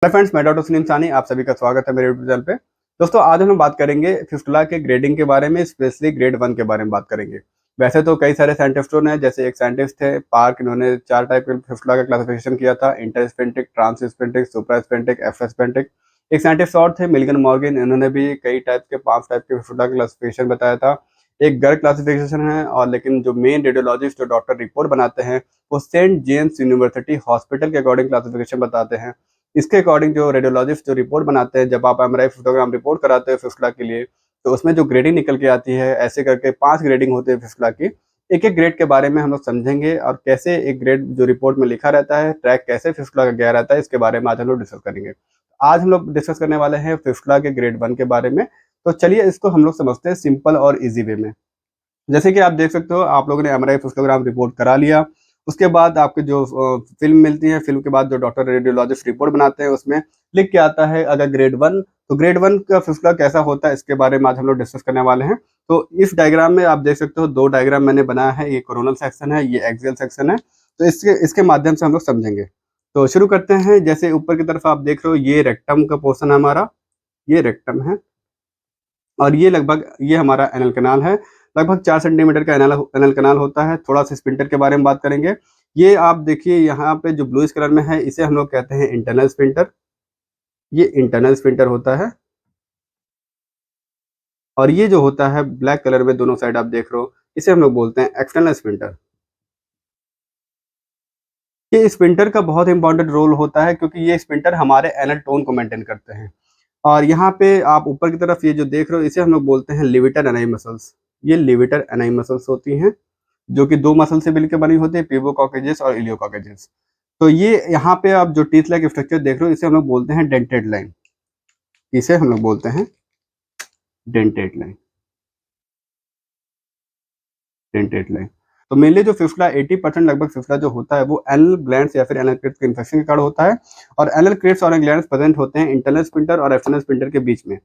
Hello friends, मैं doctor Sunil सानी, आप सभी का स्वागत है मेरे यूट्यूब चैनल पे। दोस्तों, आज हम बात करेंगे फिस्टुला के ग्रेडिंग के बारे में, स्पेशली ग्रेड 1 के बारे में बात करेंगे। वैसे तो कई सारे साइंटिस्टों ने, जैसे एक साइंटिस्ट थे पार्क, इन्होंने 4 टाइप के फिस्टुला का क्लासिफिकेशन किया था: इंटरस्पेंटिक, ट्रांसस्पेंटिक, सुप्रास्पेंटिक, एफस्पेंटिक। एक साइंटिस्ट और थे मिल्गन मॉर्गन, इन्होंने भी कई टाइप के 5 टाइप के फिस्टुला का क्लासिफिकेशन बताया था। एक गर्ग क्लासिफिकेशन है, और लेकिन जो मेन रेडियोलॉजिस्ट जो डॉक्टर रिपोर्ट बनाते हैं वो सेंट जेम्स यूनिवर्सिटी हॉस्पिटल के अकॉर्डिंग क्लासिफिकेशन बताते हैं। इसके अकॉर्डिंग जो रेडियोलॉजिस्ट जो रिपोर्ट बनाते हैं, जब आप एमआरआई फिस्टोग्राम रिपोर्ट कराते हो फिस्टुला के लिए, तो उसमें जो ग्रेडिंग निकल के आती है, ऐसे करके 5 ग्रेडिंग होती है फिस्टुला की। एक एक ग्रेड के बारे में हम लोग समझेंगे, और कैसे एक ग्रेड जो रिपोर्ट में लिखा रहता है, ट्रैक कैसे फिस्टुला का गया रहता है, इसके बारे में आज हम लोग डिस्कस करेंगे। आज हम लोग डिस्कस करने वाले हैं फिस्टुला के ग्रेड 1 के बारे में। तो चलिए इसको हम लोग समझते हैं सिंपल और ईजी वे में। जैसे कि आप देख सकते हो, आप लोगों ने एमआरआई हिस्टोग्राम रिपोर्ट करा लिया। उसके बाद आपके जो फिल्म मिलती है, फिल्म के बाद जो डॉक्टर रेडियोलॉजिस्ट रिपोर्ट बनाते हैं, उसमें लिख के आता है अगर ग्रेड 1, तो ग्रेड 1 का फिस्टुला कैसा होता है, इसके बारे में आज हम लोग डिस्कस करने वाले हैं। तो इस डायग्राम में आप देख सकते हो, 2 डायग्राम मैंने बनाया है। ये कोरोनल सेक्शन है, ये एक्सियल सेक्शन है। तो इसके इसके माध्यम से हम लोग समझेंगे। तो शुरू करते हैं। जैसे ऊपर की तरफ आप देख रहे हो, ये रेक्टम का पोर्शन है हमारा, ये रेक्टम है। और ये लगभग ये हमारा एनल कैनाल है। लगभग 4 सेंटीमीटर का एनल एनल कैनाल होता है। थोड़ा सा स्फिंक्टर के बारे में बात करेंगे। ये आप देखिए यहाँ पे जो ब्लूइश कलर में है, इसे हम लोग कहते हैं इंटरनल स्फिंक्टर। ये इंटरनल स्फिंक्टर होता है। और ये जो होता है ब्लैक कलर में दोनों साइड आप देख रहे हो, इसे हम लोग बोलते हैं एक्सटर्नल स्फिंक्टर। ये स्फिंक्टर का बहुत इंपॉर्टेंट रोल होता है, क्योंकि ये स्फिंक्टर हमारे एनल टोन को मेंटेन करते हैं। और यहाँ पे आप ऊपर की तरफ ये जो देख रहे हो, इसे हम लोग बोलते हैं लिविटर एनाई मसल्स। ये लिविटर एनाई मसल्स होती हैं, जो कि 2 मसल से मिलकर बनी होती है, पिवोकॉकेजियस और इलियोकॉकेजियस। तो ये यहाँ पे आप जो टीथ लाइक स्ट्रक्चर देख रहे हो, इसे हम लोग बोलते हैं डेंटेड लाइन। इसे हम लोग बोलते हैं डेंटेड लाइन। Dented line. तो मेनली जो फिस्टुला 80% लगभग फिस्टुला जो होता है, वो एनल ग्लैंड्स या फिर एनल क्रिप्स के इन्फेक्शन के कारण होता है। और एनल क्रिप्स और ग्लैंड्स प्रेजेंट होते हैं इंटरनल स्फिंक्टर और एक्सटर्नल स्फिंक्टर के बीच में।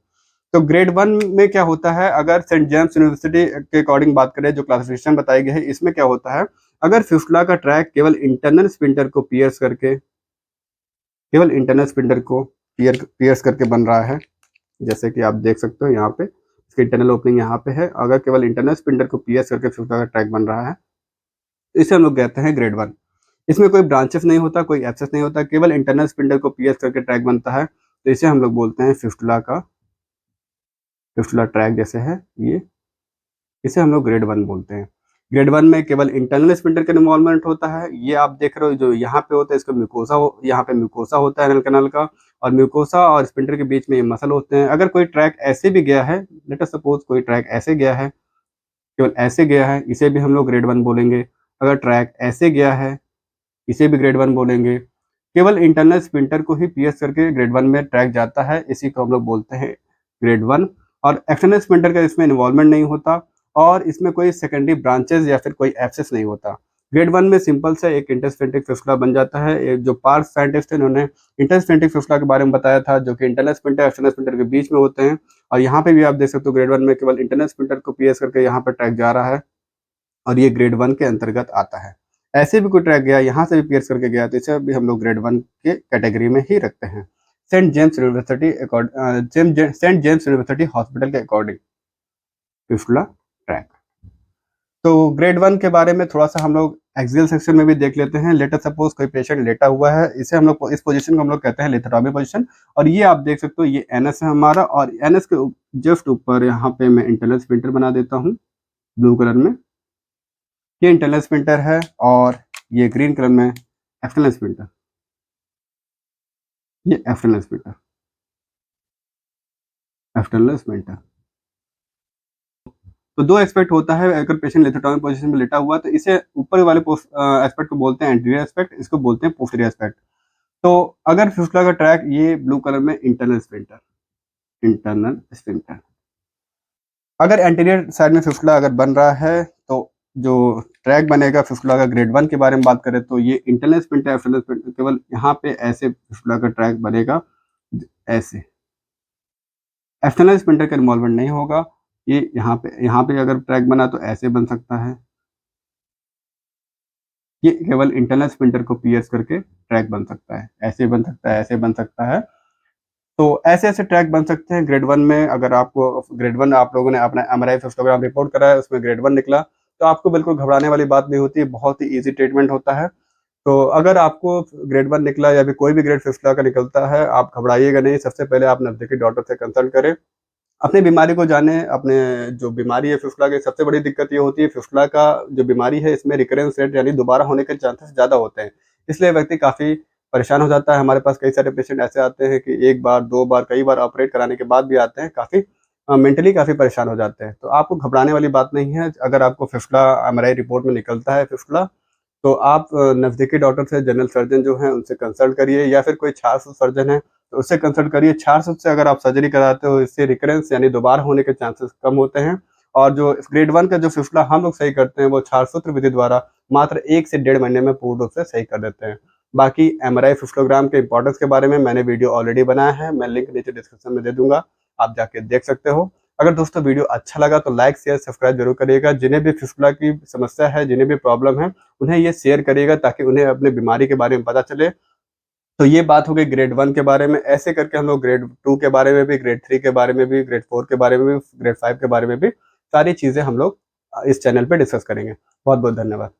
तो ग्रेड 1 में क्या होता है, अगर सेंट जेम्स यूनिवर्सिटी के अकॉर्डिंग बात करें, जो क्लासिफिकेशन बताई गई है, इसमें क्या होता है, अगर फिस्टुला का ट्रैक केवल इंटरनल स्फिंक्टर को पियर्स करके, केवल इंटरनल स्फिंक्टर को पियर्स करके बन रहा है, जैसे कि आप देख सकते हो यहाँ पे इसकी इंटरनल ओपनिंग यहाँ पे है। अगर केवल इंटरनल स्फिंक्टर को पियर्स करके फिस्टुला का ट्रैक बन रहा है, तो इसे हम लोग कहते हैं ग्रेड 1। इसमें कोई ब्रांचेस नहीं होता, कोई एब्सेस नहीं होता, केवल इंटरनल स्फिंक्टर को पियर्स करके ट्रैक बनता है। तो इसे हम लोग बोलते हैं फिस्टुला ट्रैक जैसे है ये, इसे हम लोग ग्रेड 1 बोलते हैं। ग्रेड 1 में केवल इंटरनल स्फिंक्टर का इन्वॉल्वमेंट होता है। ये आप देख रहे हो जो यहाँ पे होता है, इसको म्यूकोसा यहाँ पे म्यूकोसा होता है एनल कैनाल का। और म्यूकोसा और स्फिंक्टर के बीच में ये मसल होते हैं। अगर कोई ट्रैक ऐसे भी गया है, लेट अस सपोज कोई ट्रैक ऐसे गया है, केवल ऐसे गया है, इसे भी हम लोग ग्रेड 1 बोलेंगे। अगर ट्रैक ऐसे गया है, इसे भी ग्रेड 1 बोलेंगे। केवल इंटरनल स्फिंक्टर को ही पियर्स करके ग्रेड 1 में ट्रैक जाता है, इसी को हम लोग बोलते हैं ग्रेड 1। और एक्सटर्नल स्फिंक्टर का इसमें इन्वॉल्वमेंट नहीं होता, और इसमें कोई सेकेंडरी ब्रांचेस या फिर कोई एब्सेस नहीं होता। ग्रेड 1 में सिंपल से एक इंटरस्पेंटिक फिस्टुला बन जाता है। जो पार्क साइंटिस्ट है, उन्होंने इंटरस्पेंटिक फिस्टुला के बारे में बताया था, जो कि इंटरनल स्फिंक्टर एक्सटर्नल स्फिंक्टर के बीच में होते हैं। और यहाँ पे भी आप देख सकते हो, ग्रेड 1 में केवल इंटरनल स्फिंक्टर को पियर्स करके यहाँ पर ट्रैक जा रहा है, और ये ग्रेड 1 के अंतर्गत आता है। ऐसे भी कोई ट्रैक गया, यहाँ से भी पियर्स करके गया, तो इसे भी हम लोग ग्रेड 1 के कैटेगरी में ही रखते हैं। सेंट जेम्स यूनिवर्सिटी हॉस्पिटल के अकॉर्डिंग फिस्टुला ट्रैक। तो ग्रेड 1 के बारे में थोड़ा सा हम लोग एक्सियल सेक्शन में भी देख लेते हैं। लेट अस सपोज कोई पेशेंट लेटा हुआ है, इसे हम लोग, इस पोजीशन को हम लोग कहते हैं लिथोटॉमी पोजीशन। और ये आप देख सकते हो, ये एनएस है हमारा, और एनएस के जस्ट ऊपर यहाँ पे मैं इंटरनल स्फिंक्टर बना देता हूँ ब्लू कलर में। ये इंटरनल स्फिंक्टर है, और ये ग्रीन कलर में एक्सटर्नल स्फिंक्टर। ये एक्सटर्नल स्फिंक्टर, एक्सटर्नल स्फिंक्टर। तो 2 एस्पेक्ट होता है। अगर पेशेंट लिथोटॉमी पोजीशन में लेटा हुआ है, तो इसे ऊपर वाले एस्पेक्ट को बोलते हैं एंटीरियर एस्पेक्ट, इसको बोलते हैं पोस्टीरियर एस्पेक्ट। तो अगर फिस्टुला का ट्रैक, ये ब्लू कलर में इंटरनल स्फिंक्टर, इंटरनल स्फिंक्टर। अगर एंटीरियर साइड में फिस्टुला अगर बन रहा है, तो जो ट्रैक बनेगा फिस्टुला का ग्रेड 1 के बारे में बात करें, तो ये इंटरनल स्फिंक्टर एक्सटर्नल स्फिंक्टर, केवल यहाँ पे ऐसे फिस्टुला का ट्रैक बनेगा, ऐसे। एक्सटर्नल स्फिंक्टर का इन्वॉल्वमेंट नहीं होगा। ये यहाँ पे अगर ट्रैक बना तो ऐसे बन सकता है, ये केवल इंटरनल स्पिंडर को पीएस करके ट्रैक बन सकता है, ऐसे बन सकता है, ऐसे बन सकता है। तो ऐसे-ऐसे ट्रैक बन सकते हैं ग्रेड 1 में। अगर आपको ग्रेड 1 आप लोगों ने अपना एमआरआई सिस्टोग्राम रिपोर्ट करा है, उसमें ग्रेड 1 निकला, तो आपको बिल्कुल घबराने वाली बात नहीं होती है, बहुत ही ईज़ी ट्रीटमेंट होता है। तो अगर आपको ग्रेड 1 निकला या फिर कोई भी ग्रेड फिस्टुला का निकलता है, आप घबराइएगा नहीं, सबसे पहले आप नज़दीकी डॉक्टर से कंसल्ट करें। अपनी बीमारी को जानें, अपने जो बीमारी है फिस्टुला की सबसे बड़ी दिक्कत ये होती है फिस्टुला का जो बीमारी है इसमें रिकरेंस रेट यानी दोबारा होने के चांसेस ज़्यादा होते हैं। इसलिए व्यक्ति काफ़ी परेशान हो जाता है। हमारे पास कई सारे पेशेंट ऐसे आते हैं कि 1 बार, 2 बार, कई बार ऑपरेट कराने के बाद भी आते हैं, काफ़ी मेंटली काफ़ी परेशान हो जाते हैं। तो आपको घबराने वाली बात नहीं है, अगर आपको फिस्टुला एमआरआई रिपोर्ट में निकलता है फिस्टुला, तो आप नज़दीकी डॉक्टर से जनरल सर्जन जो हैं उनसे कंसल्ट करिए या फिर कोई छात्र सर्जन है तो उससे कंसल्ट करिए। छात्र से अगर आप सर्जरी कराते हो इससे रिकरेंस यानी दोबारा होने के चांसेस कम होते हैं और जो ग्रेड 1 का जो फिस्टुला हम लोग सही करते हैं वो क्षारसूत्र विधि द्वारा मात्र 1 से डेढ़ महीने में पूर्ण रूप से सही कर देते हैं। बाकी एमआरआई फिस्टोग्राम के इम्पोर्टेंस के बारे में मैंने वीडियो ऑलरेडी बनाया है, मैं लिंक नीचे डिस्क्रिप्शन में दे दूँगा, आप जाके देख सकते हो। अगर दोस्तों वीडियो अच्छा लगा तो लाइक, शेयर, सब्सक्राइब ज़रूर करिएगा। जिन्हें भी फिस्टुला की समस्या है, जिन्हें भी प्रॉब्लम है, उन्हें ये शेयर करिएगा ताकि उन्हें अपनी बीमारी के बारे में पता चले। तो ये बात हो गई ग्रेड 1 के बारे में, ऐसे करके हम लोग ग्रेड 2 के बारे में भी, ग्रेड 3 के बारे में भी, ग्रेड 4 के बारे में भी, ग्रेड 5 के बारे में भी सारी चीज़ें हम लोग इस चैनल पे डिस्कस करेंगे। बहुत-बहुत धन्यवाद।